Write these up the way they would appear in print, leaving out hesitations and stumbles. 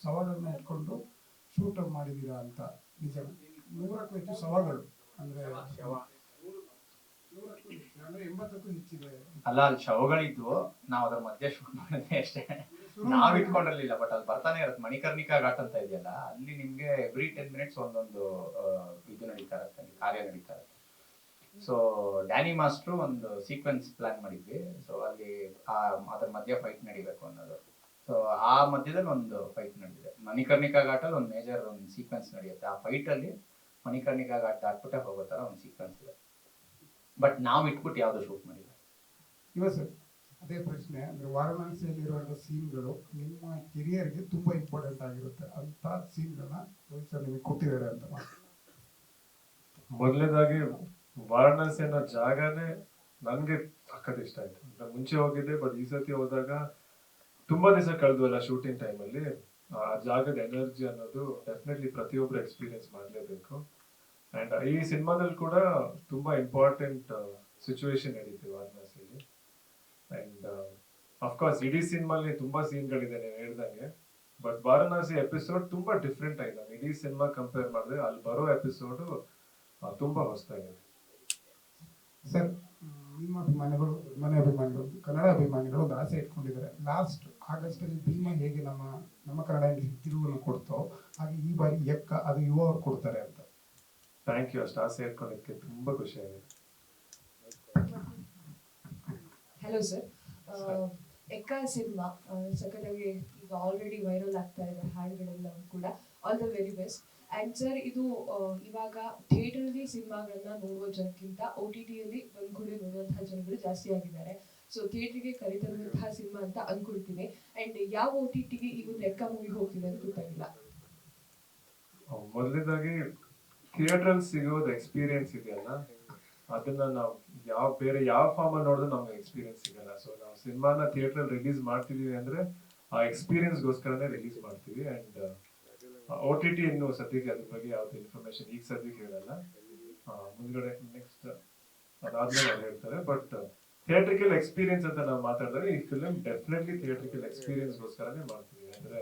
ಸವಾಲನ್ನ ಇಟ್ಕೊಂಡು ಶೂಟ್ ಮಾಡಿದೀರಾ ಅಂತ ನಿಜ? 100ಕ್ಕೂ ಹೆಚ್ಚು ಸವಾಲುಗಳು ಅಂದ್ರೆ 100ಕ್ಕೂ ಹೆಚ್ಚು ಅಂದ್ರೆ 80ಕ್ಕೂ ಹೆಚ್ಚಿದೆ. ಅಲ್ಲ, ಅಲ್ಲಿ ಶವಗಳಿದ್ವು, ನಾವ್ ಅದ್ರ ಮಧ್ಯೆ ಶೂಟ್ ಮಾಡಿದ್ವಿ ಅಷ್ಟೇ. ನಾವ್ ಇಟ್ಕೊಂಡಿರ್ಲಿಲ್ಲ, ಬಟ್ ಅಲ್ಲಿ ಬರ್ತಾನೆ ಇರುತ್ತೆ. ಮಣಿಕರ್ಣಿಕಾ ಘಾಟ್ ಅಂತ ಇದೆಯಲ್ಲ, ಅಲ್ಲಿ ನಿಮ್ಗೆ ಎವ್ರಿ 10 minutes ಒಂದೊಂದು ಇದು ನಡೀತಾ ಇರುತ್ತೆ, ಕಾರ್ಯ ನಡೀತಾ ಇರುತ್ತೆ. ಸೊ ಡ್ಯಾನಿ ಮಾಸ್ಟ್ರು ಒಂದು ಸೀಕ್ವೆನ್ಸ್ ಪ್ಲಾನ್ ಮಾಡಿದ್ವಿ. ಸೊ ಅಲ್ಲಿ ಅದ್ರ ಮಧ್ಯ ಫೈಟ್ ನಡಿಬೇಕು ಅನ್ನೋದು. ಸೊ ಆ ಮಧ್ಯದಲ್ಲಿ ಒಂದು ಫೈಟ್ ನಡೆದಿದೆ. ಮಣಿಕರ್ಣಿಕಾ ಘಾಟಲ್ಲಿ ಒಂದು ಮೇಜರ್ ಒಂದು ಸೀಕ್ವೆನ್ಸ್ ನಡೆಯುತ್ತೆ. ಆ ಫೈಟ್ ಅಲ್ಲಿ ಮಣಿಕರ್ಣಿಕಾ ಘಾಟ್ ದಾಟ್ಬಿಟ್ಟೆ ಹೋಗೋ ತರ ಒಂದು ಸೀಕ್ವೆನ್ಸ್ ಇದೆ. ಬಟ್ ನಾವು ಇಟ್ಬಿಟ್ಟು ಯಾವ್ದು ಶೂಟ್ ಮಾಡಿಲ್ಲ. ಇವ ಸರ್ ಅದೇ ಪ್ರಶ್ನೆ, ಅಂದ್ರೆ ವಾರಣಾಸಿಯಲ್ಲಿರುವಂಥ ಸೀನ್ಗಳು ನಿಮ್ಮ ಕೆರಿಯರ್ಗೆ ತುಂಬಾ ಇಂಪಾರ್ಟೆಂಟ್ ಆಗಿರುತ್ತೆ ಅಂತ ಸೀನ್ಗಳನ್ನ ರೋಹಿತ್ ಸರ್ ನಿಮಗೆ ಕೊಟ್ಟಿದ್ದಾರೆ ಅಂತ. ಮೊದಲನೇದಾಗಿ ವಾರಣಾಸಿ ಅನ್ನೋ ಜಾಗನೇ ನನ್ಗೆ ಸಖತ್ ಇಷ್ಟ ಆಯ್ತು. ನಾನು ಮುಂಚೆ ಹೋಗಿದ್ದೆ, ಬಟ್ ಈ ಸತಿ ಹೋದಾಗ ತುಂಬಾ ದಿವಸ ಕಳೆದ್ವಲ್ಲ ಶೂಟಿಂಗ್ ಟೈಮಲ್ಲಿ, ಆ ಜಾಗದ ಎನರ್ಜಿ ಅನ್ನೋದು ಡೆಫಿನೆಟ್ಲಿ ಪ್ರತಿಯೊಬ್ರು ಎಕ್ಸ್ಪೀರಿಯನ್ಸ್ ಮಾಡಲೇಬೇಕು. ಅಂಡ್ ಈ ಸಿನಿಮಾದಲ್ಲಿ ಕೂಡ ತುಂಬಾ ಇಂಪಾರ್ಟೆಂಟ್ ಸಿಚುವೇಶನ್ ನಡೀತೀವಿ ವಾರಣಾಸಿಯಲ್ಲಿ. ಅಂಡ್ ಅಫ್ಕೋರ್ಸ್ ಇಡೀ ಸಿನಿಮಾಲಿ ತುಂಬಾ ಸೀನ್ಗಳಿದೆ ನೀವು ಹೇಳ್ದಂಗೆ, ಬಟ್ ವಾರಣಾಸಿ ಎಪಿಸೋಡ್ ತುಂಬಾ ಡಿಫ್ರೆಂಟ್ ಆಗಿದೆ. ಇಡೀ ಸಿನಿಮಾ ಕಂಪೇರ್ ಮಾಡಿದ್ರೆ ಅಲ್ಲಿ ಬರೋ ಎಪಿಸೋಡ್ ತುಂಬಾ ಹೊಸದಾಗಿದೆ. ಸರ್, ನಿಮ್ಮ ಅಭಿಮಾನಿಗಳು, ಮನೆ ಅಭಿಮಾನಿಗಳು, ಕನ್ನಡ ಅಭಿಮಾನಿಗಳು ಒಂದು ಆಸೆ ಇಟ್ಕೊಂಡಿದ್ದಾರೆ. ಲಾಸ್ಟ್ ಆಗಸ್ಟ್ ಅಲ್ಲಿ ಭೀಮಾ ಹೇಗೆ ನಮ್ಮ ಕನ್ನಡ ಇಂಡಸ್ಟ್ರಿ ತಿರುವನ್ನು ಕೊಡ್ತೋ ಹಾಗೆ ಈ ಬಾರಿ ಎಕ್ಕ ಅದು ಯುವ ಅವರು ಕೊಡ್ತಾರೆ ಅಂತ. Thank you. ಅಷ್ಟು ಆಸೆ ಇಟ್ಕೊಂಡಿದ್ದಕ್ಕೆ ತುಂಬಾ ಖುಷಿ ಆಗಿದೆ. ಹಲೋ ಸರ್, ಎಕ್ಕ ಸಿನಿಮಾ ಸಖತ್ತಾಗಿ ಈಗ ಆಲ್ರೆಡಿ ವೈರಲ್ ಆಗ್ತಾ ಇದೆ ಹಾಡುಗಳೆಲ್ಲ ಕೂಡ. All the very best. And sir, ಇದು ಇವಾಗ ಥಿಯೇಟರ್ ಅಲ್ಲಿ ಸಿನಿಮಾಗಳನ್ನ ನೋಡುವ ಜನಕ್ಕಿಂತ OTT ಅಲ್ಲಿ ಬಂದ್ಕೂಡಿ ನೋಡುವಂತಹ ಜನಗಳು ಜಾಸ್ತಿ ಆಗಿದ್ದಾರೆ. ಸೊ ಥಿಯೇಟರ್ಗೆ ಕರೀತರುವಂತಹ ಸಿನಿಮಾ ಅಂತ ಅನ್ಕೊಳ್ತೀನಿ. ಅಂಡ್ ಯಾವ OTTಗೆ ಈ ಒಂದು ಎಕ್ಕ ಮೂವಿ ಹೋಗ್ತಿದೆ ಅಂತ ಗೊತ್ತಾಗಿಲ್ಲ. ಮೊದಲನೇದಾಗಿ ಥಿಯೇಟರ್ ಅಲ್ಲಿ ಸಿಗೋದು ಎಕ್ಸ್ಪೀರಿಯನ್ಸ್ ಇದೆಯಲ್ಲ, ಅದನ್ನ ನಾವು ಬೇರೆ ಯಾವ ಫಾರ್ಮ್ ಅಲ್ಲಿ ನೋಡಿದ್ರು ನಮ್ಗೆ ಎಕ್ಸ್ಪೀರಿಯನ್ಸ್ ಸಿಗಲ್ಲ. ಸೊ ನಾವು ಸಿನಿಮಾನ ಥಿಯೇಟರ್ ಅಲ್ಲಿ ರಿಲೀಸ್ ಮಾಡ್ತಿದೀವಿ ಅಂದ್ರೆ ಆ ಎಕ್ಸ್ಪೀರಿಯನ್ಸ್ ಗೋಸ್ಕರನೇ ರಿಲೀಸ್ ಮಾಡ್ತೀವಿ. ಅಂಡ್ OTT ಇನ್ನು ಸದ್ಯಕ್ಕೆ ಅದ್ರ ಬಗ್ಗೆ ಯಾವ್ದು ಇನ್ಫಾರ್ಮೇಶನ್ ಈಗ ಸದ್ಯಕ್ಕೆ ಹೇಳಲ್ಲ. ಮುಂದ್ಗಡೆ ನೆಕ್ಸ್ಟ್ ಅದಾದ್ಮೇಲೆ ಅವ್ರು ಹೇಳ್ತಾರೆ. ಬಟ್ ಥಿಯೇಟ್ರಿಕಲ್ ಎಕ್ಸ್ಪೀರಿಯನ್ಸ್ ಅಂತ ನಾವು ಮಾತಾಡಿದ್ರೆ ಈ ಫಿಲ್ಮ್ ಡೆಫಿನೆಟ್ಲಿ ಥಿಯೇಟ್ರಿಕಲ್ ಎಕ್ಸ್ಪೀರಿಯನ್ಸ್ ಗೋಸ್ಕರನೇ ಮಾಡ್ತೀವಿ. ಅಂದ್ರೆ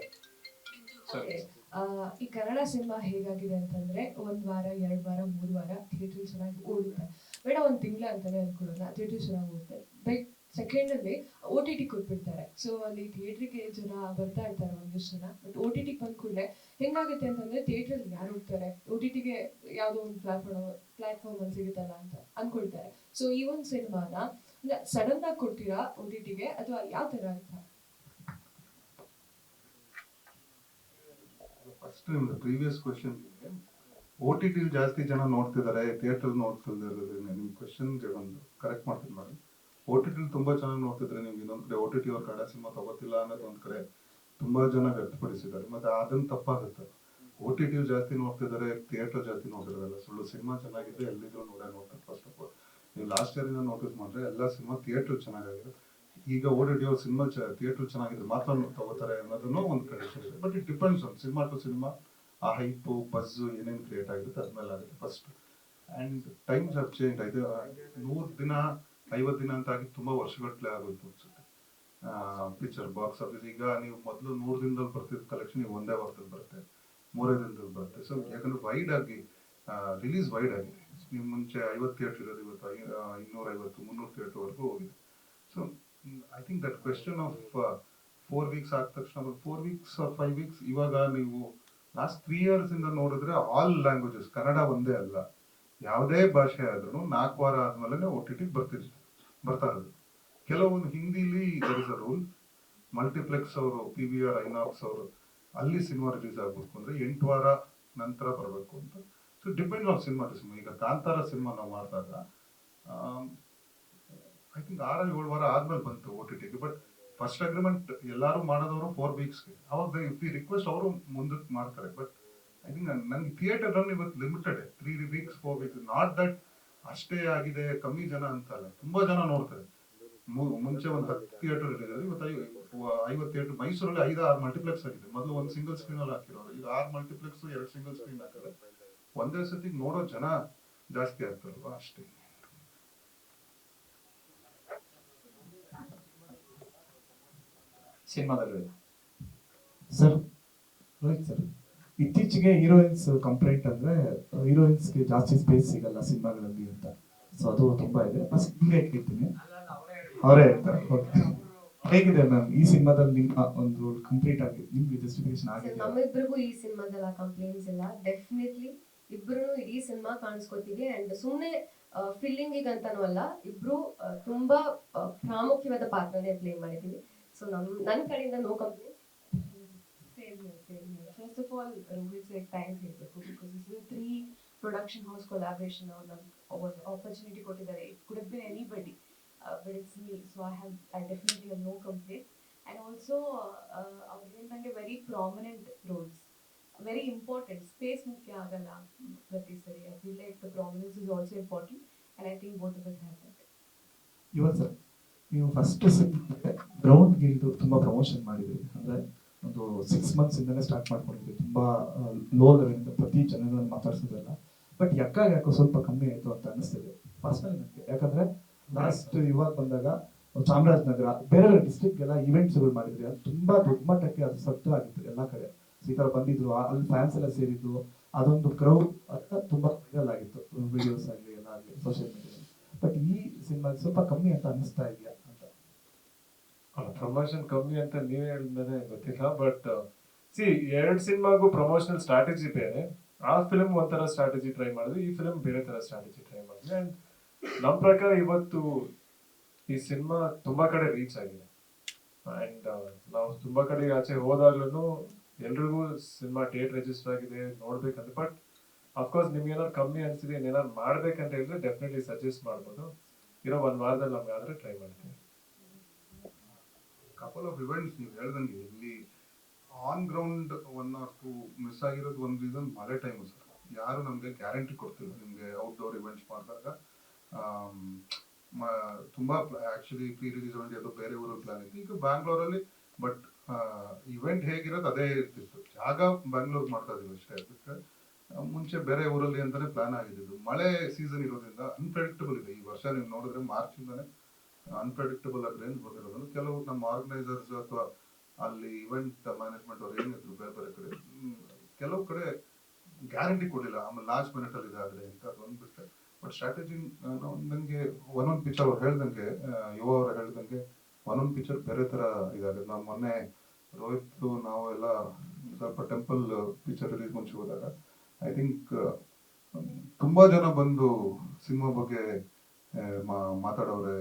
ಈ ಕನ್ನಡ ಸಿನಿಮಾ ಹೇಗಾಗಿದೆ ಅಂತಂದ್ರೆ 1 ವಾರ 2 ವಾರ 3 ವಾರ ಥಿಯೇಟರ್ ಚೆನ್ನಾಗಿ ಓಡುತ್ತೆ. ಬೇಡ 1 ತಿಂಗಳ ಅಂತಾನೆ ಅನ್ಕೊಳ್ಳೋಣ, ಥಿಯೇಟರ್ ಚೆನ್ನಾಗಿ ಓಡುತ್ತೆ. ಬಟ್ ಸೆಕೆಂಡ್ ಅಲ್ಲಿ OTT ಕೊಟ್ಬಿಡ್ತಾರೆ. ಸೊ ಅಲ್ಲಿ ಥಿಯೇಟ್ರಿಗೆ ಜನ ಬರ್ತಾ ಇರ್ತಾರೆ ಒಂದಿಷ್ಟು ಜನ. ಬಟ್ OTT ಬಂದ ಕೂಡಲೇ ಹೆಂಗಾಗುತ್ತೆ ಅಂತಂದ್ರೆ ಥಿಯೇಟರ್ ಅಲ್ಲಿ ಯಾರು ಹೋಗ್ತಾರೆ, OTTಗೆ ಯಾವುದೋ ಒಂದು ಪ್ಲಾಟ್ಫಾರ್ಮ್ ಅಲ್ಲಿ ಸಿಗುತ್ತಲ್ಲ ಅಂತ ಅನ್ಕೊಳ್ತಾರೆ. ಸೊ ಈ ಒಂದು ಸಿನಿಮಾನ ಸಡನ್ ಆಗಿ ಕೊಡ್ತೀರಾ OTTಗೆ ಅಥವಾ ಯಾವ ತರ ಅಂತ? ಫಸ್ಟ್ ನಿಮ್ದು ಪ್ರೀವಿಯಸ್ ಕ್ವೆಶನ್, OTT ಜಾಸ್ತಿ ಜನ ನೋಡ್ತಿದ್ದಾರೆ, ಥಿಯೇಟರ್ ನೋಡ್ತಿದ್ದಾರೆ. ನಿಮ್ ಕ್ವೆಶನ್ಗೆ ಒಂದು ಕರೆಕ್ಟ್ ಮಾಡ್ತೀನಿ ಮಾಡಿ. OTT ತುಂಬಾ ಚೆನ್ನಾಗಿ ನೋಡ್ತಿದ್ರೆ ನಿಮ್ಗೆ ಇನ್ನೊಂದ್ ಕಡೆ OTT ಅವ್ರ ಕನ್ನಡ ಸಿನಿಮಾ ತಗೋತಿಲ್ಲ ಅನ್ನೋದು ಒಂದ್ ಕಡೆ ತುಂಬಾ ಜನ ವ್ಯಕ್ತಪಡಿಸಿದ್ದಾರೆ. ಮತ್ತೆ ಅದನ್ನ ತಪ್ಪಾಗುತ್ತೆ. OTT ಜಾಸ್ತಿ ನೋಡ್ತಿದ್ದಾರೆ, ಥಿಯೇಟರ್ ಜಾಸ್ತಿ ನೋಡ್ತಿದಾರಲ್ಲ, ಸುಳ್ಳು. ಸಿನಿಮಾ ಚೆನ್ನಾಗಿದ್ರೆ ಎಲ್ಲಿದ್ರು ನೋಡ್ತಾರೆ. ಫಸ್ಟ್ ಆಫ್ ಆಲ್ ನೀವು ಲಾಸ್ಟ್ ಇಯರ್ ನೋಟಿಸ್ ಮಾಡ್ರೆ ಎಲ್ಲಾ ಸಿನಿಮಾ ಥಿಯೇಟರ್ ಚೆನ್ನಾಗಿದೆ. ಈಗ OTT ಅವ್ರ ಸಿನಿಮಾ ಥಿಯೇಟರ್ ಚೆನ್ನಾಗಿದ್ರೆ ಮಾತ್ರ ತಗೋತಾರೆ ಅನ್ನೋದನ್ನು ಒಂದು ಕಂಡೀಷನ್ ಇದೆ. But it depends on cinema to cinema. ಆ ಹೈಪು ಬಸ್ ಏನೇನು ಕ್ರಿಯೇಟ್ ಆಗುತ್ತೆ ಅದ್ಮೇಲೆ ಆಗುತ್ತೆ first. And times have change ಆಗಿದೆ. 100 ದಿನ 50 ದಿನ ಅಂತ ಆಗಿ ತುಂಬಾ ವರ್ಷಗಟ್ಟಲೆ ಆಗೋಯ್ತು ಅನ್ಸುತ್ತೆ ಪಿಕ್ಚರ್ ಬಾಕ್ಸ್ ಆಫೀಸ್. ಈಗ ನೀವು ಮೊದಲು 100 ದಿನದಲ್ಲಿ ಬರ್ತಿದ್ದ ಕಲೆಕ್ಷನ್ ಈಗ ಒಂದೇ ವಾರದಲ್ಲಿ ಬರುತ್ತೆ, 3 ದಿನದಲ್ಲಿ ಬರುತ್ತೆ. ಸೊ ಯಾಕಂದ್ರೆ ವೈಡ್ ಆಗಿ ರಿಲೀಸ್ ವೈಡ್ ಆಗಿದೆ. ನೀವು ಮುಂಚೆ 50 ಥಿಯೇಟರ್ ಇರೋದು ಇವತ್ತು 250 300 ಥಿಯೇಟರ್ ವರೆಗೂ ಹೋಗಿದೆ. So I think that question of 4 weeks ಆದ ತಕ್ಷಣ 4 ವೀಕ್ಸ್ 5 ವೀಕ್ಸ್, ಇವಾಗ ನೀವು ಲಾಸ್ಟ್ 3 ಇಯರ್ಸ್ ಇಂದ ನೋಡಿದ್ರೆ ಆಲ್ ಲ್ಯಾಂಗ್ವೇಜಸ್, ಕನ್ನಡ ಒಂದೇ ಅಲ್ಲ, ಯಾವುದೇ ಭಾಷೆ ಆದ್ರೂ 4 ವಾರ ಆದ್ಮೇಲೆ OTT ಬರ್ತಾ ಇರೋದು. ಕೆಲವೊಂದು ಹಿಂದಿಲಿ there is a rule, multiplex ಅವರು PVR ಐನಾಕ್ಸ್ ಅವರು ಅಲ್ಲಿ ಸಿನಿಮಾ ರಿಲೀಸ್ ಆಗ್ಬೇಕು ಅಂದ್ರೆ 8 ವಾರ ನಂತರ ಬರಬೇಕು ಅಂತ. So depend on cinema to cinema. ಈಗ ಕಾಂತಾರ ಸಿನಿಮಾ ನಾವು ಮಾಡಿದಾಗ ಐ ಥಿಂಕ್ 6-7 ವಾರ ಆದ್ಮೇಲೆ ಬಂತು OTTಗೆ. ಬಟ್ ಫಸ್ಟ್ ಅಗ್ರಿಮೆಂಟ್ ಎಲ್ಲಾರು ಮಾಡೋದವರು 4 ವೀಕ್ಸ್ಗೆ. ಅವಾಗ ಇಫ್ ವಿ ರಿಕ್ವೆಸ್ಟ್ ಅವರು ಮುಂದಕ್ಕೆ ಮಾಡ್ತಾರೆ. ಬಟ್ ಐ ಥಿಂಕ್ ನನ್ಗೆ ಥಿಯೇಟರ್ ರನ್ ಇವತ್ತು limited 3 weeks 4 weeks. Not that ಅಷ್ಟೇ ಆಗಿದೆ ಕಮ್ಮಿ ಜನ ಅಂತಲ್ಲ, ತುಂಬಾ ಜನ ನೋಡ್ತಾರೆ. ಮುಂಚೆ ಒಂದು 10 ಥಿಯೇಟರ್ ಇರೋದು, ಇವತ್ತು 50 ಥಿಯೇಟರ್. ಮೈಸೂರಲ್ಲಿ 5-6 ಮಲ್ಟಿಪ್ಲೆಕ್ಸ್ ಆಗಿದೆ. ಮೊದಲು ಒಂದು ಸಿಂಗಲ್ ಸ್ಕ್ರೀನ್ ಅಲ್ಲಿ ಹಾಕಿರೋರು, ಈಗ 6 ಮಲ್ಟಿಪ್ಲೆಕ್ಸ್ 2 ಸಿಂಗಲ್ ಸ್ಕ್ರೀನ್ ಹಾಕಿದ್ರೆ ಒಂದೇ ಸತಿ ನೋಡೋ ಜನ ಜಾಸ್ತಿ ಆಗ್ತಾರಲ್ವಾ, ಅಷ್ಟೇ. ಸಿನಿಮಾದಲ್ಲಿ ಸರ್, ರೋಹಿತ್ ಸರ್, ಇತ್ತೀಚೆಗೆ ಹೀರೋಯಿನ್ಸ್ ಕಂಪ್ಲೇಂಟ್ ಅಂದ್ರೆ ಹೀರೋಯಿನ್ಸ್ಗೆ ಜಾಸ್ತಿ ಸ್ಪೇಸ್ ಸಿಗಲ್ಲ ಸಿನಿಮಾಗಳಲ್ಲಿ ಅಂತ. ಸೊ ಅದು ತುಂಬಾ ಇದೆ. ಫಸ್ಟ್ ನಿಮ್ಗೆ ಕೇಳ್ತೀನಿ, ಅವರೇ ಹೇಳ್ತಾರೆ. Okay. ಹೇಗಿದೆ ಮ್ಯಾಮ್ ಈ ಸಿನಿಮಾದಲ್ಲಿ ನಿಮ್ಮ ಒಂದು ರೋಲ್ ಕಂಪ್ಲೀಟ್ ಆಗಿ ನಿಮ್ಗೆ ಜಸ್ಟಿಫಿಕೇಶನ್ ಸರ್, ಆಗಿದೆ? ನಮ್ಮಿಬ್ರಿಗೂ ಈ ಸಿನಿಮಾದಲ್ಲ ಕಂಪ್ಲೇಂಟ್ಸ್ ಇಲ್ಲ. ಡೆಫಿನೆಟ್ಲಿ ಇಬ್ರು ಇಡೀ ಸಿನಿಮಾ ಕಾಣಿಸ್ಕೊತೀವಿ ಅಂಡ್ ಸುಮ್ಮನೆ ಫೀಲಿಂಗಿಗೆ ಅಂತಾನೂ ಅಲ್ಲ, ಇಬ್ರು ತುಂಬಾ ಪ್ರಾಮುಖ್ಯವಾದ ಪಾತ್ರನೇ ಪ್ಲೇ ಮಾಡಿದೀವಿ. ಸೊ ನನ್ನ ಕಡೆಯಿಂದ no complaint. Same here, same here. First of all, Rohit said thanks ಹೇಳ್ಬೇಕು because this is a 3 production house collaboration. Our opportunity ಕೊಟ್ಟಿದ್ದಾರೆ. It could have been anybody, but it's me. So I definitely have no complaint. And also, ಅವ್ರು ಹೇಳ್ದಂಗೆ very prominent roles, very important. Space ಮುಖ್ಯ ಆಗಲ್ಲ ಪ್ರತಿ ಸರಿ. I feel like the prominence is also important, and I think both of us have that. ಇವತ್ತು sir, ನೀವು first ground ಗಿಲ್ದು ತುಂಬಾ promotion ಮಾಡಿದ್ರಿ. ಅಂದ್ರೆ ಒಂದು 6 months ಇಂದನೇ ಸ್ಟಾರ್ಟ್ ಮಾಡ್ಕೊಂಡಿದ್ವಿ. ತುಂಬಾ ಲೋ ಲೆವೆಲ್ ಪ್ರತಿ ಜನಗಳನ್ನ ಮಾತಾಡ್ಸೋದಲ್ಲ. ಬಟ್ ಯಾಕೋ ಸ್ವಲ್ಪ ಕಮ್ಮಿ ಆಯ್ತು ಅಂತ ಅನಿಸ್ತಿದೆ ಪರ್ಸನಲಿ ನನಗೆ. ಯಾಕಂದ್ರೆ ಲಾಸ್ಟ್ ಇವಾಗ ಬಂದಾಗ ಚಾಮರಾಜನಗರ ಬೇರೆ ಬೇರೆ ಡಿಸ್ಟ್ರಿಕ್ಟ್ ಎಲ್ಲ ಇವೆಂಟ್ಸ್ಗಳು ಮಾಡಿದ್ರಿ. ಅದು ತುಂಬಾ ದೊಡ್ಡ ಮಟ್ಟಕ್ಕೆ ಅದು ಸಕ್ತ ಆಗಿತ್ತು ಎಲ್ಲಾ ಕಡೆ. ಈ ತರ ಬಂದಿದ್ರು, ಅಲ್ಲಿ ಫ್ಯಾನ್ಸ್ ಎಲ್ಲ ಸೇರಿದ್ರು. ಅದೊಂದು ಕ್ರೌಡ್ ತುಂಬಾ ವೈರಲ್ ಆಗಿತ್ತು, ವಿಡಿಯೋಸ್ ಆಗಲಿ ಎಲ್ಲ ಆಗಲಿ ಸೋಷಿಯಲ್ ಮೀಡಿಯಾ. ಬಟ್ ಈ ಸಿನಿಮಾ ಸ್ವಲ್ಪ ಕಮ್ಮಿ ಅಂತ ಅನಿಸ್ತಾ ಇದೆಯಾ ಅಂತ. ಪ್ರಮೋಷನ್ ಕಮ್ಮಿ ಅಂತ ನೀವೇ ಹೇಳಿದ್ಮೇಲೆ ಗೊತ್ತಿಲ್ಲ. ಬಟ್ ಸಿ, 2 ಸಿನಿಮಾಗೂ ಪ್ರಮೋಷನಲ್ ಸ್ಟ್ರಾಟಜಿ ಬೇರೆ. ಆ ಫಿಲ್ಮ್ ಒಂಥರ ಸ್ಟ್ರಾಟಜಿ ಟ್ರೈ ಮಾಡಿದ್ವಿ, ಈ ಫಿಲ್ಮ್ ಬೇರೆ ತರ ಸ್ಟ್ರಾಟಜಿ ಟ್ರೈ ಮಾಡಿದ್ವಿ. ಅಂಡ್ ನಮ್ಮ ಪ್ರಕಾರ ಇವತ್ತು ಈ ಸಿನಿಮಾ ತುಂಬಾ ಕಡೆ ರೀಚ್ ಆಗಿದೆ. ಅಂಡ್ ನಾವು ತುಂಬಾ ಕಡೆ ಆಚೆ ಹೋದಾಗ್ಲೂ ಎಲ್ರಿಗೂ ಸಿನಿಮಾ ಡೇಟ್ ರಿಜಿಸ್ಟರ್ ಆಗಿದೆ ನೋಡ್ಬೇಕಂತ. ಬಟ್ ಅಫ್ಕೋರ್ಸ್ ನಿಮ್ಗೆ ಏನಾದ್ರು ಕಮ್ಮಿ ಅನ್ಸಿದೆ, ಏನಾದ್ರು ಮಾಡ್ಬೇಕಂತ ಹೇಳಿದ್ರೆ ಡೆಫಿನೆಟ್ಲಿ ಸಜೆಸ್ಟ್ ಮಾಡ್ಬೋದು. ಇರೋ 1 ವಾರದಲ್ಲಿ ನಮ್ಗೆ ಆದ್ರೆ ಟ್ರೈ ಮಾಡ್ತೀವಿ. ಕಪಲ್ ಆಫ್ ಇವೆಂಟ್ಸ್ ನೀವು ಹೇಳ್ದಂಗೆ ಇಲ್ಲಿ ಆನ್ ಗ್ರೌಂಡ್ 1 or 2 ಮಿಸ್ ಆಗಿರೋದು ಒಂದು ರೀಸನ್ ಮಳೆ ಟೈಮು ಸರ್. ಯಾರು ನಮಗೆ ಗ್ಯಾರಂಟಿ ಕೊಡ್ತಿಲ್ಲ. ನಿಮಗೆ ಔಟ್ಡೋರ್ ಇವೆಂಟ್ಸ್ ಮಾಡಿದಾಗ ತುಂಬಾ ಆಕ್ಚುಲಿ ಪ್ರೀ ರಿಲೀಸ್ ಇವೆಂಟ್ ಎಲ್ಲೋ ಬೇರೆ ಊರಲ್ಲಿ ಪ್ಲಾನ್ ಇತ್ತು, ಈಗ ಬ್ಯಾಂಗ್ಳೂರಲ್ಲಿ. ಬಟ್ ಇವೆಂಟ್ ಹೇಗಿರೋದು ಅದೇ ಇರ್ತಿತ್ತು. ಜಾಗ ಬ್ಯಾಂಗ್ಳೂರ್ ಮಾಡ್ತಾ ಇದೀವಿ ಅಷ್ಟೇ. ಬಿಟ್ಟರೆ ಮುಂಚೆ ಬೇರೆ ಊರಲ್ಲಿ ಅಂತಾನೆ ಪ್ಲಾನ್ ಆಗಿದ್ದು. ಮಳೆ ಸೀಸನ್ ಇರೋದ್ರಿಂದ ಅನ್ಪ್ರೆಡಿಕ್ಟಬಲ್ ಇದೆ. ಈ ವರ್ಷ ನೀವು ನೋಡಿದ್ರೆ ಮಾರ್ಚ್ ಇಂದಾನೆ ಅನ್ಪ್ರೆಡಿಕ್ಟಬಲ್ ಆಗಿ ರೇಂಜ್ ಬಂದಿರೋದ್ರಿಂದ ಕೆಲವು ನಮ್ಮ ಆರ್ಗನೈಸರ್ಸ್ ಅಥವಾ ಅಲ್ಲಿ ಇವೆಂಟ್ ಮ್ಯಾನೇಜ್ಮೆಂಟ್ ಅವ್ರು ಏನಿದ್ರು ಬೇರೆ ಬೇರೆ ಕಡೆ ಕೆಲವು ಕಡೆ ಗ್ಯಾರಂಟಿ ಕೊಡಲಿಲ್ಲ. ಆಮೇಲೆ ಲಾಸ್ಟ್ ಮಿನಿಟ್ ಅಲ್ಲಿ ಇದಾದ್ರೆ ಅಂತ ಅದೊಂದು ಬಿಟ್ಟರೆ. ಬಟ್ ಸ್ಟ್ರಾಟಜಿ ನನಗೆ ಒಂದೊಂದು ಪಿಕ್ಚರ್ ಅವ್ರು ಹೇಳ್ದಂಗೆ, ಯುವ ಅವ್ರು ಹೇಳ್ದಂಗೆ ಒಂದೊಂದು ಪಿಕ್ಚರ್ ಬೇರೆ ತರ ಇದಾಗಿದೆ. ನಾವು ಮೊನ್ನೆ ರೋಹಿತ್ ನಾವು ಎಲ್ಲ ಸ್ವಲ್ಪ ಟೆಂಪಲ್ ಪಿಕ್ಚರ್ ರಿಲೀಸ್ ಮುಂಚೆ ಹೋದಾಗ ಐ ಥಿಂಕ್ ತುಂಬಾ ಜನ ಬಂದು ಸಿನಿಮಾ ಬಗ್ಗೆ ಮಾತಾಡೋರೆ.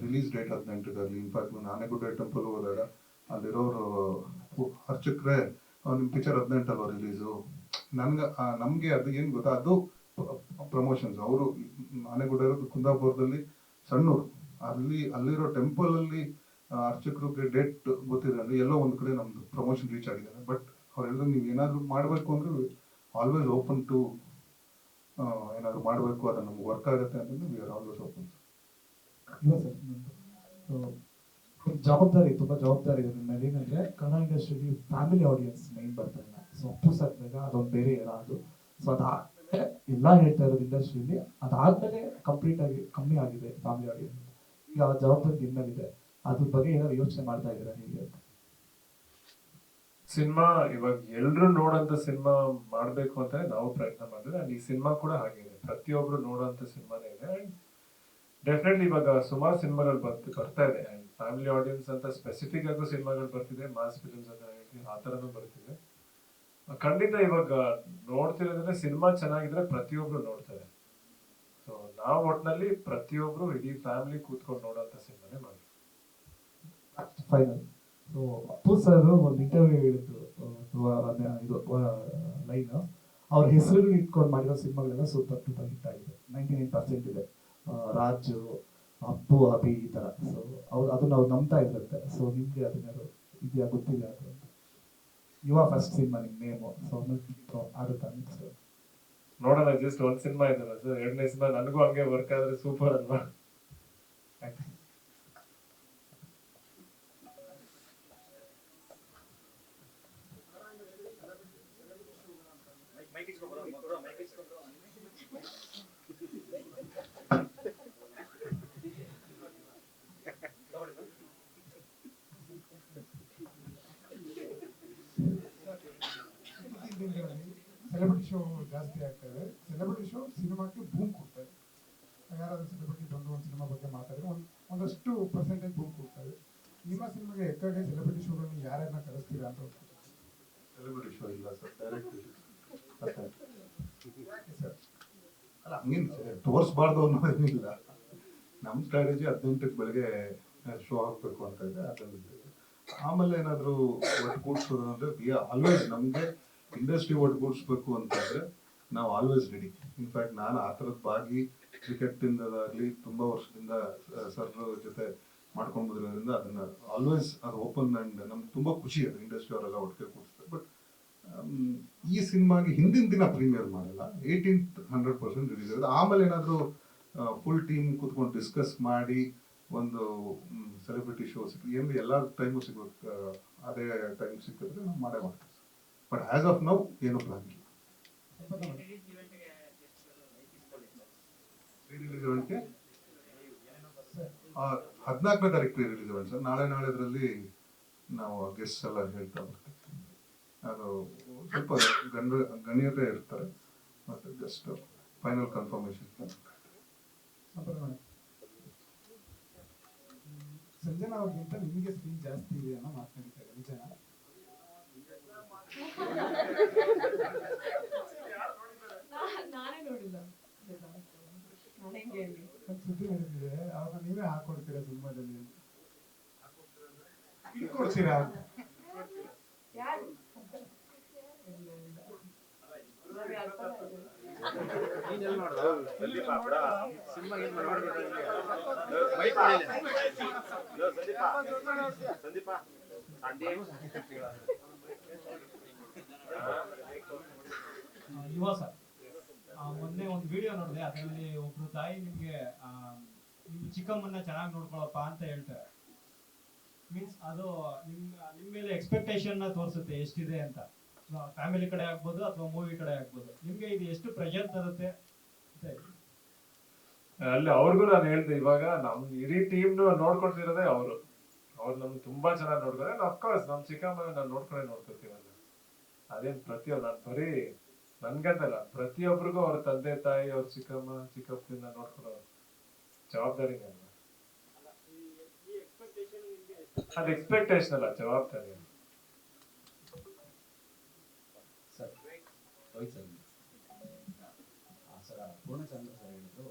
ರಿಲೀಸ್ ಡೇಟ್ 18ರಲ್ಲಿ. ಇನ್ಫ್ಯಾಕ್ಟ್ ಆನೆಗುಡ್ಡೆ ಟೆಂಪಲ್ ಹೋದಾಗ ಅಲ್ಲಿರೋರು ಅರ್ಚಕ್ರೆ ನಿಮ್ ಪಿಕ್ಚರ್ 18 ರಿಲೀಸು. ನಮ್ಗೆ ಅದು ಏನ್ ಗೊತ್ತಾ, ಅದು ಪ್ರಮೋಷನ್ಸ್. ಅವರು ಆನೆಗುಡ್ಡೆ ಇರೋದು ಕುಂದಾಪುರದಲ್ಲಿ ಸಣ್ಣೂರು. ಅಲ್ಲಿರೋ ಟೆಂಪಲ್ ಅಲ್ಲಿ ಅರ್ಚಕರಿಗೆ ಡೇಟ್ ಗೊತ್ತಿದೆ ಅಂದ್ರೆ ಎಲ್ಲೋ ಒಂದ್ ಕಡೆ ನಮ್ದು ಪ್ರಮೋಷನ್ ರೀಚ್ ಆಗಿದೆ. ಬಟ್ ಅವ್ರು ಹೇಳಿದ್ರೆ ನೀವು ಏನಾದ್ರು ಮಾಡ್ಬೇಕು ಅಂದ್ರೆ ಆಲ್ವೇಸ್ ಓಪನ್ ಟು ಏನಾದ್ರು ಮಾಡ್ಬೇಕು, ಅದು ನಮ್ಗೆ ವರ್ಕ್ ಆಗುತ್ತೆ ಅಂತಂದ್ರೆ ವಿ ಆರ್ ಆಲ್ವೇಸ್ ಓಪನ್. ಇಲ್ಲ ಸರ್, ಜವಾಬ್ದಾರಿ ತುಂಬಾ ಜವಾಬ್ದಾರಿ ಇದೆ ನಿಮ್ಮ ಮೇಲೆ. ಏನಂದ್ರೆ ಕನ್ನಡ ಇಂಡಸ್ಟ್ರಿಯಲ್ಲಿ ಫ್ಯಾಮಿಲಿ ಆಡಿಯನ್ಸ್ ಮೈನ್ ಬರ್ತಾ ಇಲ್ಲ. ಸೊ ಅಪ್ಪು ಸಾಕ್ದಾಗ ಅದೊಂದು ಬೇರೆ ಎಲ್ಲ ಅದು. ಸೊ ಅದಾದ್ಮೇಲೆ ಎಲ್ಲ ಹೇಳ್ತಾ ಇರೋದು ಇಂಡಸ್ಟ್ರಿಯಲ್ಲಿ, ಅದಾದ್ಮೇಲೆ ಕಂಪ್ಲೀಟ್ ಆಗಿ ಕಮ್ಮಿ ಆಗಿದೆ ಫ್ಯಾಮಿಲಿ ಆಡಿಯನ್ಸ್. ಈಗ ಆ ಜವಾಬ್ದಾರಿ ನಿಮ್ಮ ಮೇಲಿದೆ. ಅದ್ರ ಬಗ್ಗೆ ಏನಾದ್ರು ಯೋಚನೆ ಮಾಡ್ತಾ ಇದ್ದೀರಾ ಹೇಗೆ ಅಂತ? ಸಿನಿಮಾ ಇವಾಗ ಎಲ್ರು ನೋಡೋಂತ ಸಿನಿಮಾ ಮಾಡ್ಬೇಕು ಅಂತ ನಾವು ಪ್ರಯತ್ನ ಮಾಡಿದ್ರೆ, ಅಂಡ್ ಈ ಸಿನಿಮಾ ಕೂಡ ಹಾಗಿದೆ. ಪ್ರತಿಯೊಬ್ರು ನೋಡೋಂತ ಸಿನಿಮಾನೇ ಇದೆ. ಅಂಡ್ ಡೆಫಿನೆಟ್ಲಿ ಇವಾಗ ಸುಮಾರು ಸಿನಿಮಾಗಳು ಬರ್ತಾ ಇದೆ. ಅಂಡ್ ಫ್ಯಾಮಿಲಿ ಆಡಿಯನ್ಸ್ ಅಂತ ಸ್ಪೆಸಿಫಿಕ್ ಆಗು ಸಿನಿಮಾಗಳು ಬರ್ತಿದೆ, ಮಾಸ್ ಫಿಲ್ಮ್ಸ್ ಅಂತ ಹೇಳ್ತೀವಿ, ಆ ತರನು ಬರ್ತಿದೆ. ಖಂಡಿತ ಇವಾಗ ನೋಡ್ತಿರೋದ್ರೆ ಸಿನಿಮಾ ಚೆನ್ನಾಗಿದ್ರೆ ಪ್ರತಿಯೊಬ್ರು ನೋಡ್ತಾರೆ. ಸೊ ನಾವು ಒಟ್ಟಿನಲ್ಲಿ ಪ್ರತಿಯೊಬ್ರು ಇಡೀ ಫ್ಯಾಮಿಲಿ ಕೂತ್ಕೊಂಡು ನೋಡೋಂತ ಸಿನಿಮಾನೇ ಮಾಡಿ. ಫೈನಲ್. ಸೊ ಅಪ್ಪು ಸರ್ ಒಂದು ಇಂಟರ್ವ್ಯೂ ಹೇಳಿದ್ರು, ಇದು ಲೈನ್, ಅವ್ರ ಹೆಸರುಗಳು ಇಟ್ಕೊಂಡು ಮಾಡಿರೋ ಸಿನಿಮಾಗಳೆಲ್ಲ ಸೂಪರ್ ಡೂಪರ್ ಹಿಟ್ ಆಗಿದೆ. 99% ಇದೆ. ರಾಜು, ಅಪ್ಪು, ಅಭಿ ಈ ತರ. ಸೊ ಅದನ್ನ ಅವ್ರು ನಂಬ್ತಾ ಇರುತ್ತೆ. ಸೊ ನಿಮ್ಗೆ ಅದನ್ನೇನು ಇದೆಯಾ, ಗೊತ್ತಿದೆ ಅದು ಅಂತ? ಯುವ ಫಸ್ಟ್ ಸಿನಿಮಾ ನಿಮ್ ನೇಮು. ಸೊ ಆಗುತ್ತಾ ನೆಕ್ಸ್ಟ್? ನೋಡೋಣ. ಜಸ್ಟ್ ಒಂದ್ ಸಿನಿಮಾ ಇದಲ್ಲ ಸರ್, 2ನೇ ಸಿನಿಮಾ ನನಗೂ ಹಂಗೆ ವರ್ಕ್ ಆದ್ರೆ ಸೂಪರ್ ಅಲ್ವಾ? ಸೆಲೆಬ್ರಿಟಿ ಶೋ ಜಾಸ್ತಿ ಆಗ್ತಾ ಇದೆ. ಸೆಲೆಬ್ರಿಟಿ ಶೋ ಸಿನಿಮಾಕ್ಕೆ ಬೂಮ್ ಕೊಡ್ತಾ ಇದೆ. ಯಾರಾದ್ರೂ ಸೆಲೆಬ್ರಿಟಿ ಬಂದು ಒಂದು ಸಿನಿಮಾ ಬಗ್ಗೆ ಮಾತಾಡಿದ್ರೆ ಒಂದಷ್ಟು ಪರ್ಸೆಂಟೇಜ್ ಬೂಮ್ ಕೊಡ್ತಾ ಇದೆ. ನಿಮ್ಮ ಸಿನಿಮಾಗೆ ಎಕ್ಕಾಗೆ ಸೆಲೆಬ್ರಿಟಿ ಶೋಗಳಲ್ಲಿ ಯಾರ್ಯಾರನ್ನ ಕರೆಸ್ತೀರಾ ಅಂತ ಸೆಲೆಬ್ರಿಟಿ ಶೋ ಇಲ್ಲ ಸರ್, ಡೈರೆಕ್ಟ್ ಸರ್. ಅಲ್ಲ ಹಂಗೇನು ತೋರಿಸ್ಬಾರ್ದು ಅನ್ನೋದೇನಿಲ್ಲ. ನಮ್ಮ ಸ್ಟ್ರಾಟಜಿ 18ಕ್ಕೆ ಬೆಳಗ್ಗೆ ಶೋ ಹಾಕಬೇಕು ಅಂತ ಇದೆ, ಅದನ್ನು ಆಮೇಲೆ ಏನಾದರೂ ಒಟ್ಟುಗೂಡಿಸೋದು ಅಂದರೆ ಆಲ್ವೇಸ್ ನಮಗೆ ಇಂಡಸ್ಟ್ರಿ ಒಟ್ಟುಗೂಡಿಸ್ಬೇಕು ಅಂತಂದರೆ ನಾವು ಆಲ್ವೇಸ್ ರೆಡಿ. ಇನ್ಫ್ಯಾಕ್ಟ್ ನಾನು ಆ ಥರದ ಭಾಗಿ ಕ್ರಿಕೆಟಿಂದಾಗಲಿ ತುಂಬ ವರ್ಷದಿಂದ ಸರ್ ಜೊತೆ ಮಾಡ್ಕೊಂಡು ಬಂದಿರೋದ್ರಿಂದ ಅದನ್ನು ಆಲ್ವೇಸ್ ಅದು ಓಪನ್ ಆ್ಯಂಡ್ ನಮ್ಗೆ ತುಂಬ ಖುಷಿ ಅದು ಇಂಡಸ್ಟ್ರಿ ಅವರೆಲ್ಲ ಒಟ್ಟಿಗೆ ಕೂಡಿಸ್ತಾರೆ. ಬಟ್ ಈ ಸಿನಿಮಾಗೆ ಹಿಂದಿನ ದಿನ ಪ್ರೀಮಿಯರ್ ಮಾಡಲ್ಲ, 18th 100% ರಿಲೀಸ್ ಆಗುತ್ತೆ. ಆಮೇಲೆ ಏನಾದರೂ ಫುಲ್ ಟೀಮ್ ಕೂತ್ಕೊಂಡು ಡಿಸ್ಕಸ್ ಮಾಡಿ ಒಂದು ಸೆಲೆಬ್ರಿಟಿ ಶೋ ಸಿಕ್ಕಿ ಏನು ಎಲ್ಲ ಟೈಮು ಸಿಗೋದು ಅದೇ ಟೈಮ್ ಸಿಕ್ಕಿದ್ರೆ ನಾವು ಮಾಡೇ ಮಾಡ್ತೀವಿ. ಬಟ್ ಆ್ಯಸ್ ಆಫ್ ನೌ ಏನು ಪ್ಲಾನ್ ಇಲ್ಲ. ರಿಲೀಸ್ ಇವೆಂಟ್ಗೆ 14ನೇ ತಾರೀಕು ಪ್ರೀ ರಿಲೀಸ್ ಇವೆಂಟ್ ಸರ್. ನಾಳೆದ್ರಲ್ಲಿ ನಾವು ಗೆಸ್ಟ್ ಎಲ್ಲ ಹೇಳ್ತಾ ಬರ್ತೀವಿ. ಅದು ಸ್ವಲ್ಪ ಗಣ್ಯತೆ ಇರ್ತಾರೆ, ಮತ್ತು ಜಸ್ಟ್ ಫೈನಲ್ ಕನ್ಫರ್ಮೇಶನ್. ಸಂಜನಾ ಅವ್ರಿಗಿಂತ ನಿಮಗೆ ಸ್ಕ್ರೀನ್ ಜಾಸ್ತಿ ಇದೆ ಅನ್ನೋ ಮಾತನಾಡಿದ್ದಾರೆ, ನಿಜನಾ? ನಾನೇ ನೋಡಿಲ್ಲ, ನಾನು ಹೆಂಗೆ ಹೇಳಿ? ಒಂದು ಸುದ್ದಿ ನಡೆದಿದೆ, ಅವ್ರನ್ನ ನೀವೇ ಹಾಕೊಡ್ತೀರಾ ಸಿನಿಮಾದಲ್ಲಿ ಅಂತ. ಕೊಡ್ತೀರಾ? ಯಾರು? ಯುವ ಸರ್, ಮೊನ್ನೆ ಒಂದು ವಿಡಿಯೋ ನೋಡಿದೆ, ಅದರಲ್ಲಿ ಒಬ್ರು ತಾಯಿ ನಿಮ್ಗೆ ನಿಮ್ ಚಿಕ್ಕಮ್ಮನ್ನ ಚೆನ್ನಾಗಿ ನೋಡ್ಕೊಳಪ್ಪ ಅಂತ ಹೇಳ್ತಾರೆ. ಮೀನ್ಸ್ ಅದು ನಿಮ್ ಮೇಲೆ ಎಕ್ಸ್ಪೆಕ್ಟೇಷನ್ ತೋರಿಸುತ್ತೆ ಎಷ್ಟಿದೆ ಅಂತ. ಫ್ಯಾಮಿಲಿ ಕಡೆ ಆಗ್ಬೋದು ಅಥವಾ ಮೂವಿ ಕಡೆ ಆಗ್ಬೋದು. ನಿಮ್ಗೆ ಇದು ಎಷ್ಟು ಪ್ರೆಷರ್ ತರುತ್ತೆ ಅಂತ ಅಲ್ಲಿ ಅವ್ರಿಗೂ ನಾನು ಹೇಳ್ದೆ, ಇವಾಗ ನಮ್ ಇಡೀ ಟೀಮ್ ನೋಡ್ಕೊಳ್ತಿರೋದೇ ಅವ್ರು ನಮ್ಗೆ ತುಂಬಾ ಚೆನ್ನಾಗಿ ನೋಡ್ತಾರೆ. ಅಫ್ಕೋರ್ಸ್ ನಮ್ ಚಿಕ್ಕಮ್ಮ ನಾನು ನೋಡ್ಕೊತೀವಲ್ಲ, ಅದೇನ್ ಪ್ರತಿಯೊಬ್ಬ ನಾನು ಬರೀ ನನ್ಗಂತಲ್ಲ, ಪ್ರತಿಯೊಬ್ಬರಿಗೂ ಅವ್ರ ತಂದೆ ತಾಯಿ, ಅವ್ರ ಚಿಕ್ಕಮ್ಮ ಚಿಕ್ಕಪ್ಪನ ನೋಡ್ಕೊಳ್ಳೋ ಜವಾಬ್ದಾರಿ ಅಲ್ಲ. ಅದು ಎಕ್ಸ್ಪೆಕ್ಟೇಷನ್ ಅಲ್ಲ, ಜವಾಬ್ದಾರಿ. Sir Rohit sir, sir Purnachandra sir ಹೇಳಿದ್ರು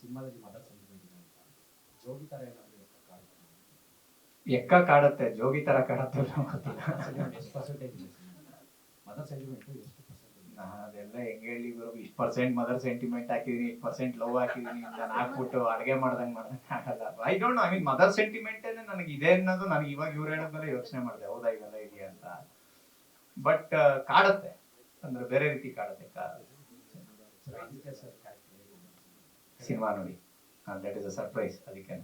ಸಿನಿಮಾದಲ್ಲಿ ಮದರ್ ಸೆಂಟಿಮೆಂಟ್ ಇದೆ ಅಂತ. ಜೋಗಿ ತರ ಏನಾದ್ರು ಎಕ್ಕ ಕಾಡುತ್ತೆ, ಜೋಗಿ ತರ ಕಾಡುತ್ತೆ ಎಷ್ಟು ಪರ್ಸೆಂಟೇಜ್ ಇದೆ ಮದರ್ ಸೆಂಟಿಮೆಂಟ್? ಎಷ್ಟು ಪರ್ಸೆಂಟೇಜ್? ಅದೆಲ್ಲ ಹೆಂಗ್ ಹೇಳಿ ಗುರು, ಇಷ್ಟು ಪರ್ಸೆಂಟ್ ಮದರ್ ಸೆಂಟಿಮೆಂಟ್ ಹಾಕಿದೀನಿ, ಇಷ್ಟು ಪರ್ಸೆಂಟ್ ಲವ್ ಹಾಕಿದೀನಿ ನಾನು ಹಾಕ್ಬಿಟ್ಟು ಅಡುಗೆ ಮಾಡ್ದಂಗೆ ಆಗಲ್ಲ. I don't know, I mean mother sentiment ನನಗೆ ಇದೆ ಅನ್ನೋದು ನನಗೆ ಇವಾಗ ಇವ್ರು ಹೇಳೋದ್ಮೇಲೆ ಯೋಚನೆ ಮಾಡಿದೆ, ಹೌದಾ ಇವೆಲ್ಲ ಇದೆಯಾ ಅಂತ. ಬಟ್ ಕಾಡುತ್ತೆ ಅಂದ್ರೆ ಬೇರೆ ರೀತಿ ಕಾಡುತ್ತೆ. ಸಿನಿಮಾ ನೋಡಿ, ದಟ್ ಇಸ್ ಅ ಸರ್ಪ್ರೈಸ್. ಅದಕ್ಕೆ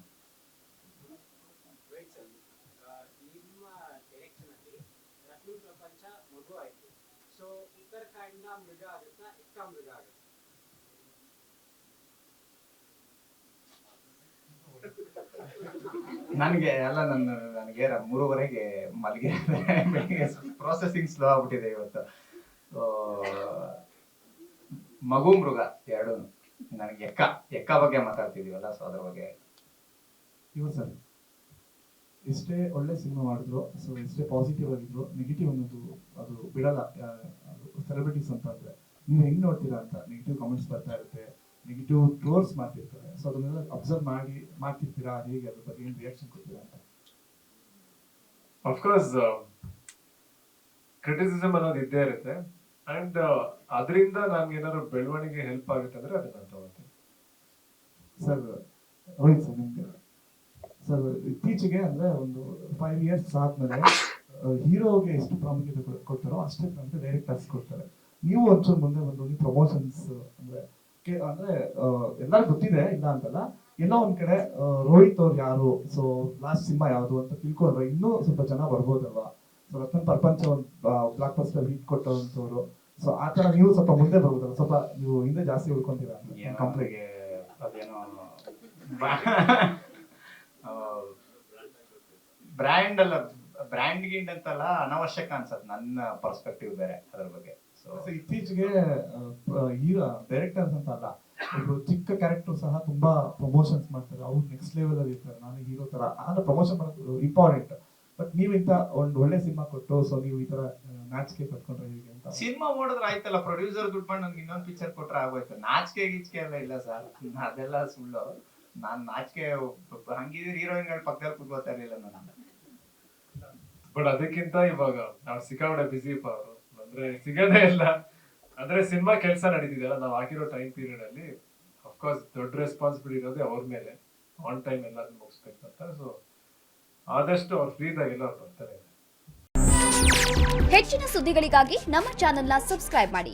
ನನಗೆ ಎಲ್ಲ ನನಗೆ 3:30ಗೆ ಮಲಗಿ ಬೆಳಿಗ್ಗೆ ಪ್ರೊಸೆಸಿಂಗ್ ಸ್ಲೋ ಆಗ್ಬಿಟ್ಟಿದೆ ಇವತ್ತು. ಮಗು ಮೃಗ ಎರಡು ನನಗೆ ಎಕ್ಕ ಬಗ್ಗೆ ಮಾತಾಡ್ತಿದೀವಲ್ಲ, ಸೊ ಅದ್ರ ಬಗ್ಗೆ. ಇವ ಸರ್ ಎಷ್ಟೇ ಒಳ್ಳೆ ಸಿನಿಮಾ ಮಾಡಿದ್ರು, ಸೊ ಎಷ್ಟೇ ಪಾಸಿಟಿವ್ ಆಗಿದ್ರು, ನೆಗೆಟಿವ್ ಅನ್ನೋದು ಅದು ಬಿಡಲ್ಲ. ಸೆಲೆಬ್ರಿಟೀಸ್ ಅಂತ ಅಂದ್ರೆ ನೀವು ಹೆಂಗ್ ನೋಡ್ತೀರಾ ಅಂತ ನೆಗೆಟಿವ್ ಕಾಮೆಂಟ್ಸ್ ಬರ್ತಾ ಇರುತ್ತೆ, ನೆಗೆಟಿವ್ ಟ್ರೋಲ್ಸ್ ಮಾಡ್ತಿರ್ತಾರೆ. ಸೊ ಅದನ್ನೆಲ್ಲ ಅಬ್ಸರ್ವ್ ಮಾಡ್ತಿರ್ತೀರಾ, ಹೇಗೆ ಅದ್ರ ಬಗ್ಗೆ ಏನ್ ರಿಯಾಕ್ಷನ್ ಕೊಡ್ತೀರಾ ಅಂತ? ಅಫ್ಕೋರ್ಸ್ ಕ್ರಿಟಿಸಿಸಮ್ ಅನ್ನೋದು ಇದ್ದೇ ಇರುತ್ತೆ. ಅಂಡ್ ಅದರಿಂದ ನನ್ಗೆ ಏನಾದ್ರು ಬೆಳವಣಿಗೆ ಹೆಲ್ಪ್ ಆಗುತ್ತೆ ಅಂದ್ರೆ ಅದನ್ನ ತಗೋತೀನಿ. ಸರ್ ರೋಹಿತ್ ಸರ್, ನಿಮ್ಗೆ ಸರ್ ಇತ್ತೀಚೆಗೆ ಅಂದ್ರೆ ಒಂದು 5 years ಆದ್ಮೇಲೆ ಹೀರೋಗೆ ಎಷ್ಟು ಪ್ರಾಮುಖ್ಯತೆ ಕೊಡ್ತಾರೋ ಅಷ್ಟೇ ಪ್ರಾಮುಖ್ಯತೆ ಡೈರೆಕ್ಟರ್ಸ್ ಕೊಡ್ತಾರೆ. ನೀವು ಒಂಚೂರು ಮುಂದೆ ಬಂದು ಪ್ರಮೋಷನ್ಸ್ ಅಂದ್ರೆ ಎಲ್ಲರಿಗೂ ಗೊತ್ತಿದೆ, ಇಲ್ಲ ಅಂತಲ್ಲ, ಎಲ್ಲೋ ಒಂದ್ ಕಡೆ ರೋಹಿತ್ ಅವ್ರು ಯಾರು, ಸೊ ಲಾಸ್ಟ್ ಸಿನಿಮಾ ಯಾವುದು ಅಂತ ತಿಳ್ಕೊಂಡ್ರೆ ಇನ್ನೂ ಸ್ವಲ್ಪ ಜನ ಬರ್ಬೋದಲ್ವಾ? ಸೊ ರತ್ನ ಪ್ರಪಂಚ ಒಂದು ಬ್ಲಾಕ್ ಬಸ್ಟರ್ ಹಿಟ್ ಕೊಟ್ಟಂತವ್ರು, ಸೊ ಆ ತರ ನೀವು ಸ್ವಲ್ಪ ಮುಂದೆ ಬರ್ಬೋದಲ್ಲ, ಸ್ವಲ್ಪ ನೀವು ಹಿಂದೆ ಜಾಸ್ತಿ ಉಳ್ಕೊಂತೀರಾ ಕಂಪ್ನಿಗೆ? ಅದೇನೋ ಬ್ರ್ಯಾಂಡ್ ಅಲ್ಲ, ಬ್ರ್ಯಾಂಡ್ ಗಿಂಡ್ ಅಂತಲ್ಲ, ಅನವಶ್ಯಕ ಅನ್ಸತ್ ನನ್ನ ಪರ್ಸ್ಪೆಕ್ಟಿವ್ ಬೇರೆ ಅದ್ರ ಬಗ್ಗೆ. ಸೊ So, ಇತ್ತೀಚೆಗೆ ಹೀರೋ ಡೈರೆಕ್ಟರ್ಸ್ ಅಂತ ಅಲ್ಲ, ಒಬ್ರು ಚಿಕ್ಕ ಕ್ಯಾರೆಕ್ಟರ್ ಸಹ ತುಂಬಾ ಪ್ರಮೋಷನ್ಸ್ ಮಾಡ್ತಾರೆ, ಅವ್ರು ನೆಕ್ಸ್ಟ್ ಲೆವೆಲ್ ಅಲ್ಲಿ ಇರ್ತಾರೆ, ನಾನು ಹೀರೋ ತರ ಅಂದ್ರೆ ಪ್ರಮೋಷನ್ ಮಾಡೋದು ಇಂಪಾರ್ಟೆಂಟ್. ಬಟ್ ನೀವು ಇಂತ ಒಂದ್ ಒಳ್ಳೆ ಸಿನಿಮಾ ಕೊಟ್ಟು ಸೊ ನೀವು ಈ ತರ ನಾಚಿಕೆ ಪಟ್ಕೊಂಡ್ರೆ ಹೇಗೆ ಅಂತ. ಸಿನಿಮಾ ಮಾಡಿದ್ರೆ ಆಯ್ತಲ್ಲ, ಪ್ರೊಡ್ಯೂಸರ್ ದುಡ್ಡು ಮಾಡಿ ನನ್ಗೆ ಇನ್ನೊಂದು ಪಿಕ್ಚರ್ ಕೊಟ್ರೆ ಆಗೋಯ್ತು. ನಾಚಿಕೆ ಗೀಚಿಕೆ ಎಲ್ಲ ಇಲ್ಲ ಸರ್, ಅದೆಲ್ಲ ಸುಳ್ಳು. ನಾನ್ ನಾಚಿಕೆ ಹಂಗಿದ್ರೆ ಹೀರೋಯಿನ್ಗಳ ಪಕ್ಕದಲ್ಲಿ ಕೂತ್ಕೋತಾ ಇರ್ಲಿಲ್ಲ ನಾನು. ಬಟ್ ಅದಕ್ಕಿಂತ ಇವಾಗ ನಾವು ಸಿಕ್ಕಾಪಟ್ಟೆ ಬಿಸಿ ಅವರು, ಅಂದ್ರೆ ಸಿಗದೇ ಇಲ್ಲ. ಅಂದ್ರೆ ಸಿನಿಮಾ ಕೆಲಸ ನಡೀತಿದೆಯಲ್ಲ, ನಾವು ಹಾಕಿರೋ ಟೈಮ್ ಪೀರಿಯಡ್ ಅಲ್ಲಿ ಅಫ್ಕೋರ್ಸ್ ದೊಡ್ಡ ರೆಸ್ಪಾನ್ಸಿಬಿಲಿಟಿ ಇರೋದೇ ಅವ್ರ ಮೇಲೆ, ಆನ್ ಟೈಮ್ ಎಲ್ಲ ಮುಗಿಸ್ಬೇಕಂತ. ಸೊ ಆದಷ್ಟು ಅವ್ರು ಫ್ರೀ ಇದ್ದಾಗೆಲ್ಲ ಅವ್ರು ಬರ್ತಾರೆ. ಹೆಚ್ಚಿನ ಸುದ್ದಿಗಳಿಗಾಗಿ ನಮ್ಮ ಚಾನೆಲ್ನ ಸಬ್ಸ್ಕ್ರೈಬ್ ಮಾಡಿ.